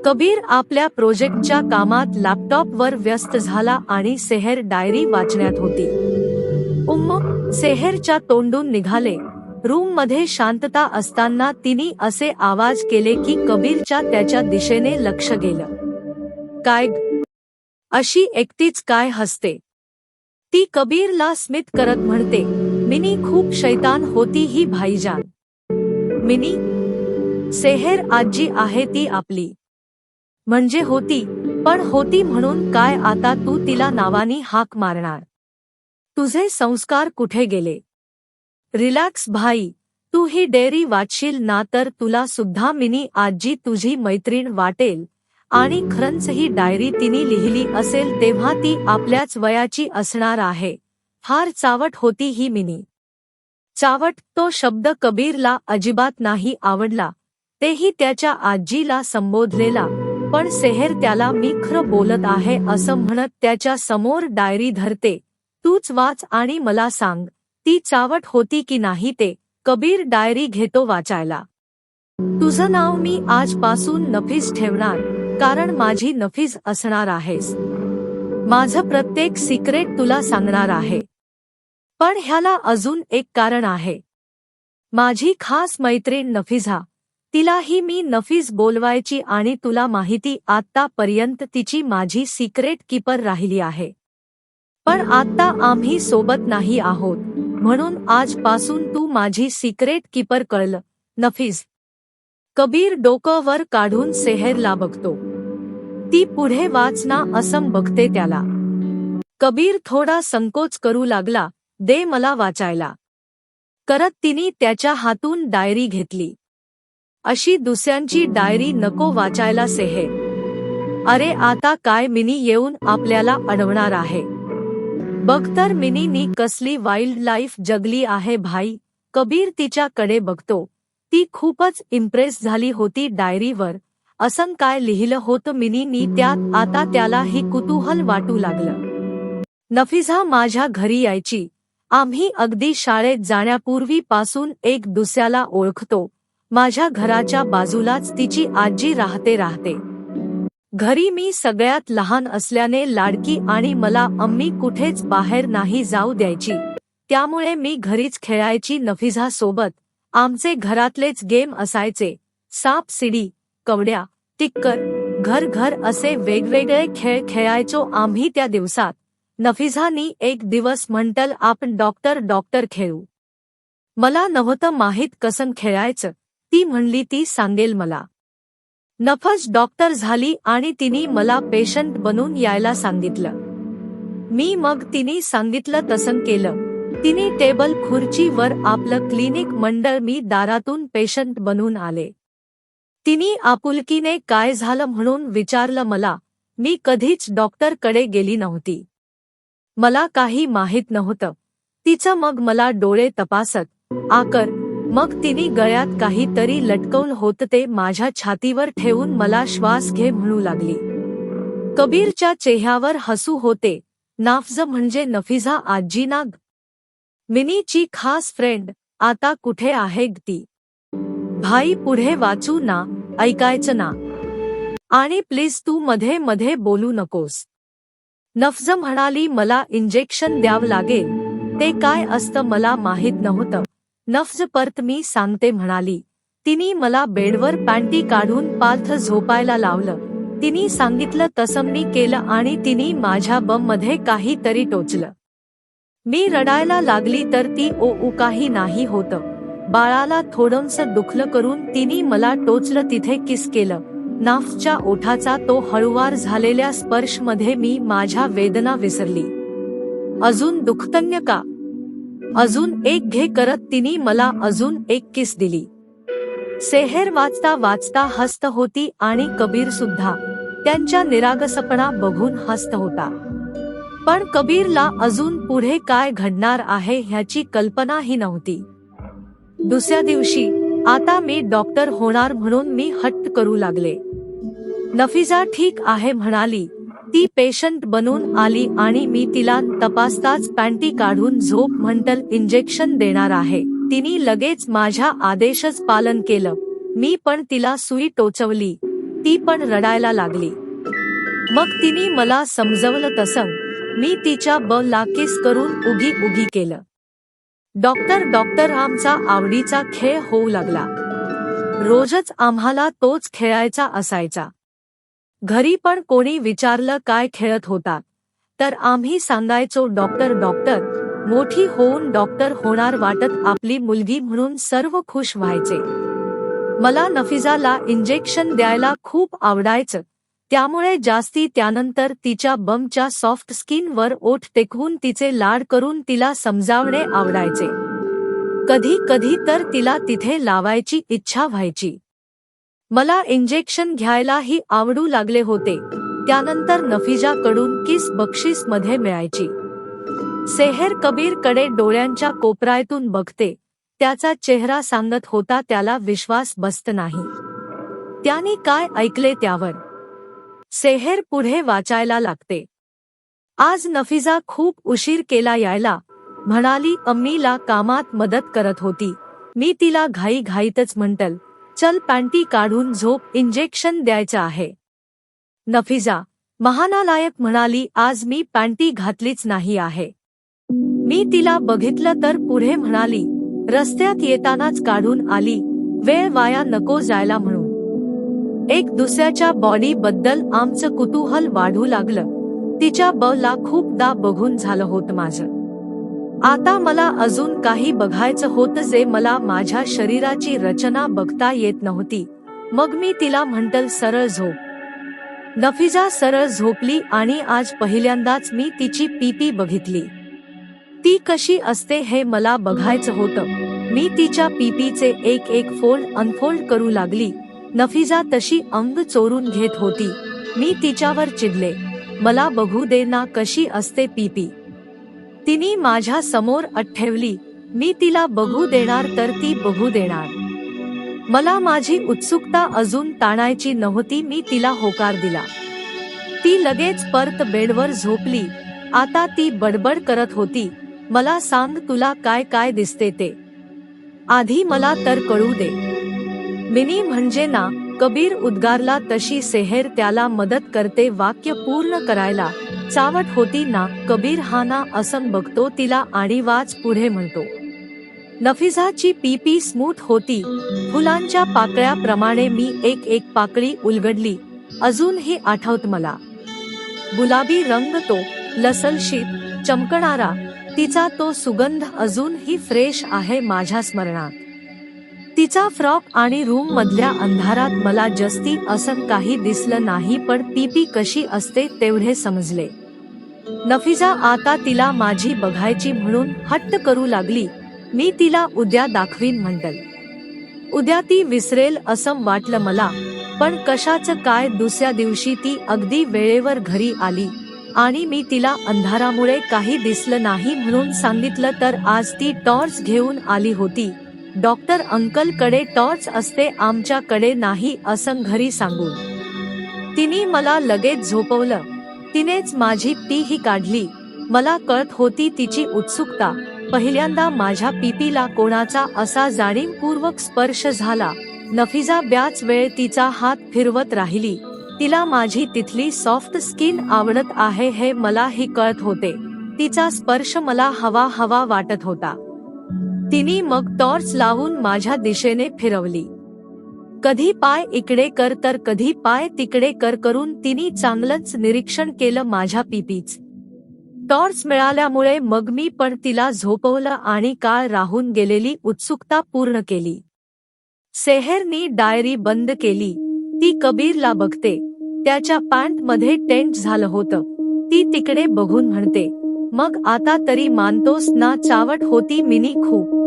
कबीर आपल्या प्रोजेक्टच्या कामात लॅपटॉपवर व्यस्त झाला आणि सेहर डायरी वाचण्यात होती. सेहरच्या तोंडून निघाले. रूम मध्ये शांतता असताना तिने असे आवाज केले की कबीरच्या त्याच्या दिशेने लक्ष गेलं. काय अशी एकटीच काय हसते? ती कबीरला स्मित करत म्हणते, मिनी खूप शैतान होती ही भाईजान. मिनी? सेहर आजी आहे ती आपली. म्हणजे होती, पण होती म्हणून काय आता तू तिला नावानी हाक मारणार? तुझे संस्कार कुठे गेले? रिलॅक्स भाई, तू ही डेअरी वाचशील ना तर तुला सुद्धा मिनी आजी तुझी मैत्रीण वाटेल. आणि खरंच ही डायरी तिने लिहिली असेल तेव्हा ती आपल्याच वयाची असणार आहे. फार चावट होती ही मिनी. चावट तो शब्द कबीरला अजिबात नाही आवडला, तेही त्याच्या आजीला संबोधलेला. पण सेहर त्याला मी खरं बोलत आहे असं म्हणत त्याच्या समोर डायरी धरते. तूच वाच आणि मला सांग, ती चावट होती की नाही ते. कबीर डायरी घेतो वाचायला. तुझं नाव मी आजपासून नफीस ठेवणार, कारण माझी नफीस असणार आहेस. माझं प्रत्येक सिक्रेट तुला सांगणार आहे. पण ह्याला अजून एक कारण आहे. माझी खास मैत्रीण नफीझा, तिलाही मी नफीस बोलवायची आणि तुला माहिती आत्तापर्यंत तिची माझी सिक्रेट कीपर राहिली आहे. पण आता आम्ही सोबत नाही आहोत, म्हणून आजपासून तू माझी सिक्रेट कीपर कळलं, नफीस. कबीर डोकं वर काढून सेहरला बघतो. ती पुढे वाच ना असं बघते त्याला. कबीर थोडा संकोच करू लागला. दे मला वाचायला करत तिने त्याच्या हातून डायरी घेतली. अशी दुसऱ्यांची डायरी नको वाचायला सेहर. अरे आता काय मिनी येऊन आपल्याला अडवणार आहे? बघ तर मिनीनी कसली वाईल्ड लाईफ जगली आहे भाई. कबीर तिच्याकडे बघतो. ती खूपच इम्प्रेस झाली होती डायरीवर. असं काय लिहिलं होतं मिनीनी त्यात आता त्याला ही कुतूहल वाटू लागलं. नफीझा माझ्या घरी यायची. आम्ही अगदी शाळेत जाण्यापूर्वी पासून एक दुसऱ्याला ओळखतो. माझ्या घराच्या बाजूलाच तिची आजी राहते. घरी मी सगळ्यात लहान असल्याने लाडकी आणि मला अम्मी कुठेच बाहेर नाही जाऊ द्यायची. त्यामुळे मी घरीच खेळायची नफीझा सोबत. आमचे घरातलेच गेम असायचे. साप सीडी, कवड्या, टिक्कर, घर असे वेगवेगळे खेळ खेळायचो आम्ही त्या दिवसात. नफीझानी एक दिवस म्हटलं आपण डॉक्टर खेळू. मला नव्हतं माहीत कसं खेळायचं. ती म्हणली ती सांगेल मला. नफज डॉक्टर झाली आणि तिने मला पेशंट बनून यायला सांगितलं. मी मग तिने सांगितलं तसं केलं. तिने टेबल खुर्चीवर आपलं क्लिनिक मंडळ, मी दारातून पेशंट बनून आले. तिने आपुलकीने काय झालं म्हणून विचारलं मला. मी कधीच डॉक्टरकडे गेली नव्हती. मला काही माहित नव्हतं. तिचं मग मला डोळे तपासत आकर. मग तिने गळ्यात काहीतरी लटकवलं होतं ते माझ्या छातीवर ठेवून मला श्वास घे म्हणू लागली. कबीरच्या चेहऱ्यावर हसू होते. नाफज म्हणजे नफीझा आजी ना, मिनीची खास फ्रेंड. आता कुठे आहे ती? भाई पुढे वाचू ना, ऐकायचं ना. आणि प्लीज तू मध्ये मध्ये बोलू नकोस. नफज म्हणाली मला इंजेक्शन द्यावं लागेल. ते काय असतं मला माहित नव्हतं. नफज परत मी सांगते म्हणाली. तिने मला बेडवर पॅन्टी काढून पालथ झोपायला लावलं. तिने सांगितलं तसं मी केलं आणि तिने माझ्या बम मध्ये काहीतरी टोचलं. मी रडायला लागली तर ती ओ काही नाही होतं. बाळाला थोडंसं दुखलं करून तिने मला टोचलं, तिथे किस केलं. नाफच्या ओठाचा तो हळुवार झालेल्या स्पर्शमध्ये मी माझ्या वेदना विसरली. अजून दुखतन्य का? अजून एक घे करत तिने मला अजून एक किस दिली. सेहर वाचता वाचता हसत होती आणि कबीर सुद्धा त्यांच्या निरागसपणा बघून हसत होता. पण कबीरला अजून पुढे काय घडणार आहे ह्याची कल्पनाही नव्हती. दुसऱ्या दिवशी आता मी डॉक्टर होणार म्हणून मी हट्ट करू लागले. नफीझा ठीक आहे म्हणाली. ती पेशंट बनून आली आणि मी तिला तपासताच पॅन्टी काढून झोप म्हटलं इंजेक्शन देणार आहे. तिने लगेच माझ्या आदेशच पालन केलं. मी पण तिला सुई टोचवली. ती पण रडायला लागली। मग तिने मला समजवलं तसं मी तिच्या ला किस करून उगी उगी केलं। डॉक्टर डॉक्टर आमचा आवडीचा खेळ होऊ लागला। रोजच आम्हाला तोच खेळायचा असायचा। घरी पण कोणी विचारलं काय खेळत होता तर आम्ही सांगायचो डॉक्टर डॉक्टर। मोठी होऊन डॉक्टर होणार वाटत आपली मुलगी म्हणून सर्व खुश व्हायचे। मला नफिजाला इंजेक्शन द्यायला खूप आवडायचं, त्यामुळे जास्ती त्यानंतर तिच्या बमच्या सॉफ्ट स्किनवर ओठ टेकवून तिचे लाड करून तिला समजावणे आवडायचे। कधी कधी तर तिला तिथे लावायची इच्छा व्हायची। मला इंजेक्शन घ्यायलाही आवडू लागले होते। त्यानंतर नफिजाकडून किस बक्षीस मध्ये मिळायची। सेहेर कबीर कडे डोळ्यांच्या कोपऱ्यातून बघते, त्याचा चेहरा सांगत होता त्याला विश्वास बसत नाही। त्याने काय ऐकले त्यावर सेहेर पुढे वाचायला लागते। आज नफिजा खूप उशीर केला यायला, म्हणाली अम्मीला कामात मदत करत होती। मी तिला घाई घाईतच म्हंटल चल पॅन्टी काढून झोप, इंजेक्शन द्यायचं आहे। नफिजा महानालायक म्हणाली आज मी पॅन्टी घातलीच नाही आहे। मी तिला बघितलं तर पुढे म्हणाली रस्त्यात येतानाच काढून आली, वेळ वाया नको जायला म्हणून। एक दुसऱ्याच्या बॉडी बद्दल आमचं कुतूहल वाढू लागलं। तिच्या ला खूपदा बघून झालं होतं माझं। आता मला अजून काही बघायचं होतं जे मला माझ्या शरीराची रचना बघता येत नव्हती। मग मी तिला म्हंटल सरळ झोप। नफिजा सरळ झोपली आणि आज पहिल्यांदाच मी तिची पीपी बघितली। ती कशी असते हे मला बघायचं होतं। मी तिच्या पीपीचे एक एक फोल्ड अनफोल्ड करू लागली। नफिजा तशी अंग चोरून घेत होती। मी तिच्यावर चिडले, मला बघू दे ना कशी असते पीपी। तिने माझ्या समोर ठेवली, मी तिला बघू देणार तर ती बघू देणार। मला माझी उत्सुकता अजून ताणायची नव्हती। मी तिला होकार दिला। ती लगेच परत बेडवर झोपली। आता ती बडबड करत होती, मला सांग तुला काय काय दिसते ते, आधी मला तर कळू दे। मिनी म्हणजे ना, कबीर उद्गारला तशी सेहेर त्याला मदत करते वाक्य पूर्ण करायला। चावट होती ना, कबीर हा ना असं बघतो तिला आणि वाच पुढे म्हणतो। नफिजाची पीपी स्मूथ होती, फुलांच्या पाकळ्याप्रमाणे। मी एक एक पाकळी उलगडली, अजूनही आठवत मला। गुलाबी रंग तो लसलशीत चमकणारा, तिचा तो सुगंध अजूनही फ्रेश आहे माझ्या स्मरणात। तिचा फ्रॉक आणि रूम मधल्या अंधारात मला जास्ती असं काही दिसलं नाही, पण पीपी कशी असते तेवढे समजले। नफिजा आता तिला माझी बघायची म्हणून हट्ट करू लागली। मी तिला उद्या दाखवीन म्हंटल। उद्या ती विसरेल असं वाटलं मला, पण कशाचं काय। दुसऱ्या दिवशी ती अगदी वेळेवर घरी आली आणि मी तिला अंधारामुळे काही दिसलं नाही म्हणून सांगितलं तर आज ती टॉर्च घेऊन आली होती। डॉक्टर अंकल कडे टॉर्च असते, आमच्याकडे नाही असं घरी सांगून तिने मला लगेच झोपवलं। तिनेच माझी पीही काढली। मला कळत होती तिची उत्सुकता। पहिल्यांदा माझ्या पीपीला कोणाचा असा जाणीवपूर्वक स्पर्श झाला। नफिजा बऱ्याच वेळ तिचा हात फिरवत राहिली। तिला माझी तिथली सॉफ्ट स्किन आवडत आहे हे मलाही कळत होते। तिचा स्पर्श मला हवा हवा वाटत होता। तिने मग टॉर्च लावून माझ्या दिशेने फिरवली। कधी पाय इकडे कर तर कधी पाय तिकडे कर करून तिने चांगलंच निरीक्षण केलं माझ्या पीपीच। टॉर्च मिळाल्यामुळे मग मी पण तिला झोपवलं आणि काळ राहून गेलेली उत्सुकता पूर्ण केली। सेहेरनी डायरी बंद केली। ती कबीरला बघते, त्याच्या पॅन्ट मध्ये टेंट झालं होतं। ती तिकडे बघून म्हणते, मग आता तरी मानतोस ना चावट होती मिनी खूप।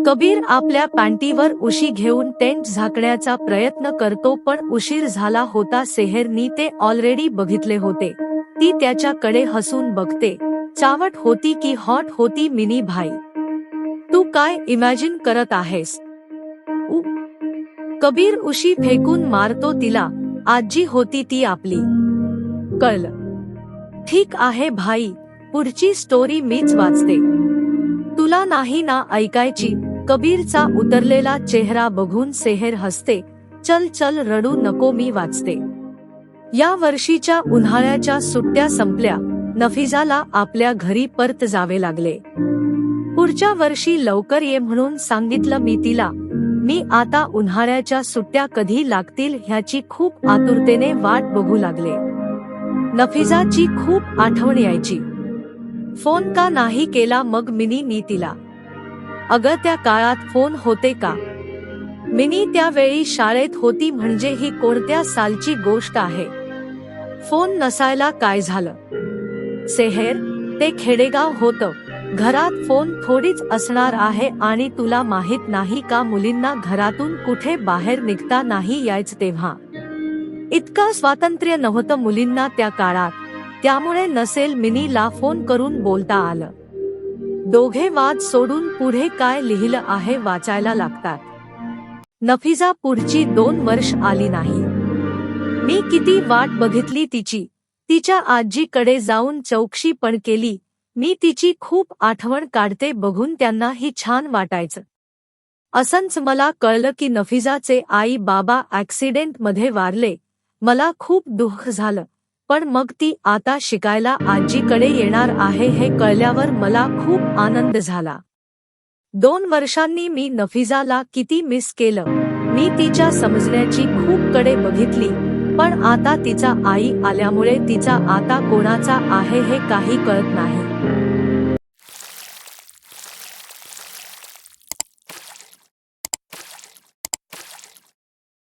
कबीर आपल्या पॅन्टीवर उशी घेऊन टेंट झाकण्याचा प्रयत्न करतो पण उशीर झाला होता। सेहेरनी ते ऑलरेडी बघितले होते। ती त्याच्याकडे हसून बघते, चावट होती की हॉट होती मिनी भाई, तू काय इमॅजिन करत आहेस। कबीर उशी फेकून मारतो तिला, आजी होती ती आपली। कळलं, ठीक आहे भाई, पुढची स्टोरी मीच वाचते, तुला नाही ना ऐकायची। कबीरचा उतरलेला चेहरा बघून सेहेर हसते, चल चल रडू नको मी वाचते. या वर्षीच्या उन्हाळ्याच्या सुट्ट्या संपल्या. नफिजाला आपल्या घरी परत जावे लागले. पुढच्या वर्षी लवकर ये म्हणून सांगितलं मी तिला. मी आता उन्हाळ्याच्या सुट्ट्या कधी लागतील ह्याची खूप आतुरतेने वाट बघू लागले. नफिजाची खूप आठवण यायची. फोन का नाही केला मग मिनी तिला. अगं त्या काळात फोन होते का? मिनी त्यावेळी शाळेत होती म्हणजे ही कोणत्या सालची गोष्ट आहे. फोन नसायला काय झालं? सेहेर, ते खेडेगाव होतं. घरात फोन थोडीच असणार आहे आणि तुला माहित नाही का मुलींना घरातून कुठे बाहेर निघता नाही यायचं तेव्हा. इतकं स्वातंत्र्य नव्हतं मुलींना त्या काळात. त्यामुळे नसेल मिनीला फोन करून बोलता आलं. दोघे वाद सोडून पुढे काय लिहिलं आहे वाचायला लागतात. नफिजा पुढची 2 वर्ष आली नाही. मी किती वाट बघितली तिची. तिच्या आजीकडे जाऊन चौकशी पण केली. मी तिची खूप आठवण काढते बघून त्यांनाही छान वाटायचं. असंच मला कळलं की नफिजाचे आई बाबा ऍक्सिडेंट मध्ये वारले. मला खूप दुःख झालं. पण मग ती आता शिकायला आजीकडे येणार आहे हे कळल्यावर मला खूप आनंद झाला. 2 वर्षांनी मी नफिजाला किती मिस केलं. मी तिच्या समजण्याची खूप कडे बघितली. पण आता तिचा आई आल्यामुळे तिचा आता कोणाचा आहे हे काही कळत नाही.